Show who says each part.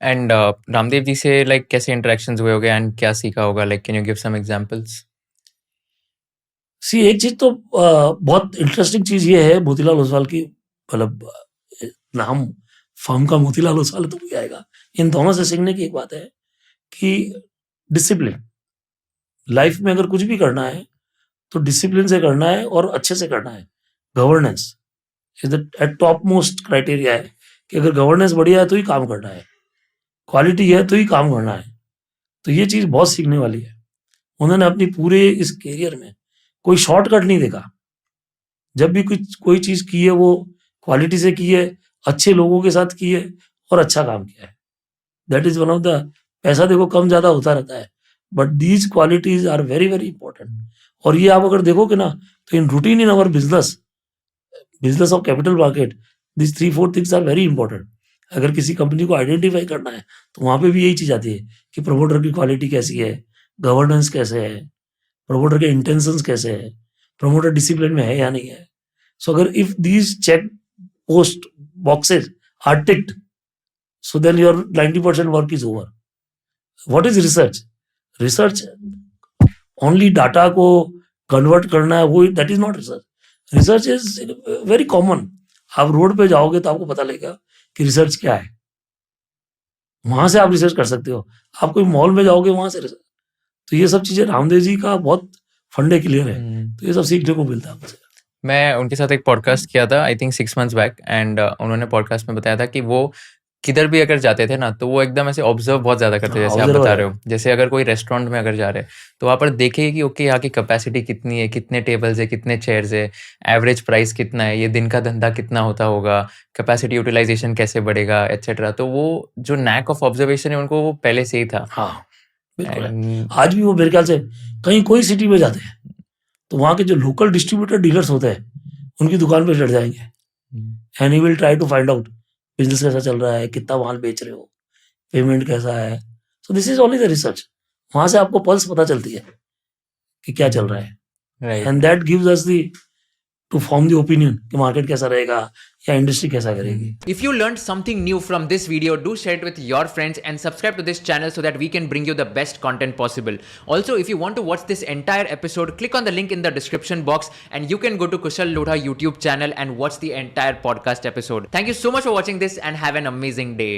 Speaker 1: And Ramdev ji से like कैसे interactions हुए होंगे एंड क्या सीखा होगा? Like can you give some examples?
Speaker 2: See एक चीज तो बहुत इंटरेस्टिंग चीज ये है मोतीलाल ओसवाल की, मतलब नाम फर्म का मोतीलाल ओसवाल तो भी आएगा। इन दोनों से सीखने की एक बात है कि डिसिप्लिन, लाइफ में अगर कुछ भी करना है तो डिसिप्लिन से करना है और अच्छे से करना है। Governance is the eight top most criteria है कि अगर गवर्नेंस बढ़िया है तो ही काम करना है, क्वालिटी है तो ही काम करना है। तो ये चीज बहुत सीखने वाली है। उन्होंने अपनी पूरे इस करियर में कोई शॉर्टकट नहीं देखा। जब भी कुछ कोई चीज की है वो क्वालिटी से की है, अच्छे लोगों के साथ की है और अच्छा काम किया है। That is one of the, पैसा देखो कम ज्यादा होता रहता है, but these qualities are very very important. और ये आप अगर देखोगे ना तो in routine in our business of capital market, this 3-4 things are very important. अगर किसी कंपनी को आइडेंटिफाई करना है तो वहां पे भी यही चीज आती है कि प्रमोटर की क्वालिटी कैसी है, गवर्नेंस कैसे है, प्रमोटर के इंटेंशंस कैसे है, प्रमोटर डिसिप्लिन में है या नहीं है। सो अगर if these check post boxes are ticked, so then your 90% work is over. What is research? Research only data को कन्वर्ट करना है, वो that is not research. Research is very common. आप रोड पे जाओगे तो आपको पता लगेगा कि रिसर्च क्या है, वहां से आप रिसर्च कर सकते हो। आप कोई मॉल में जाओगे वहां से रिसर्च। तो ये सब चीजें रामदेव जी का बहुत फंडे क्लियर है, तो ये सब सीखने को मिलता है मुझे।
Speaker 1: मैं उनके साथ एक पॉडकास्ट किया था I think 6 months back and उन्होंने पॉडकास्ट में बताया था कि वो किधर भी अगर जाते थे ना तो वो एकदम ऐसे ऑब्जर्व बहुत ज़्यादा करते थे, जैसे आप
Speaker 2: ऑब्जर्वर
Speaker 1: बता
Speaker 2: है।
Speaker 1: रहे हो। जैसे अगर कोई रेस्टोरेंट में अगर जा रहे हैं तो वहाँ पर देखें कि ओके यहाँ की कैपेसिटी कितनी है, कितने टेबल्स है, कितने चेयर्स है, एवरेज प्राइस कितना है, ये दिन का धंधा कितना होता होगा, कैपेसिटी यूटिलाइजेशन कैसे बढ़ेगा एट्सेट्रा। तो वो जो नैक ऑफ ऑब्जर्वेशन है उनको वो पहले से ही था।
Speaker 2: हाँ बिल्कुल है।
Speaker 1: एंड
Speaker 2: आज भी वो मेरे ख्याल से कहीं कोई सिटी में जाते हैं तो वहाँ के जो लोकल डिस्ट्रीब्यूटर डीलर्स होते हैं उनकी दुकान पे चढ़ जाएंगे and he will try to find out business कैसा चल रहा है, कितना माल बेच रहे हो, पेमेंट कैसा है। So this is only the research. वहां से आपको पल्स पता चलती है कि क्या चल रहा है,
Speaker 1: right.
Speaker 2: And that gives us the two form the opinion कि मार्केट कैसा रहेगा या इंडस्ट्री कैसा करेगी।
Speaker 3: If you learned something new from this video, do share it with your friends and subscribe to this channel so that we can bring you the best content possible. Also, if you want to watch this entire episode, click on the link in the description box and you can go to Kushal Lodha YouTube channel and watch the entire podcast episode. Thank you so much for watching this and have an amazing day.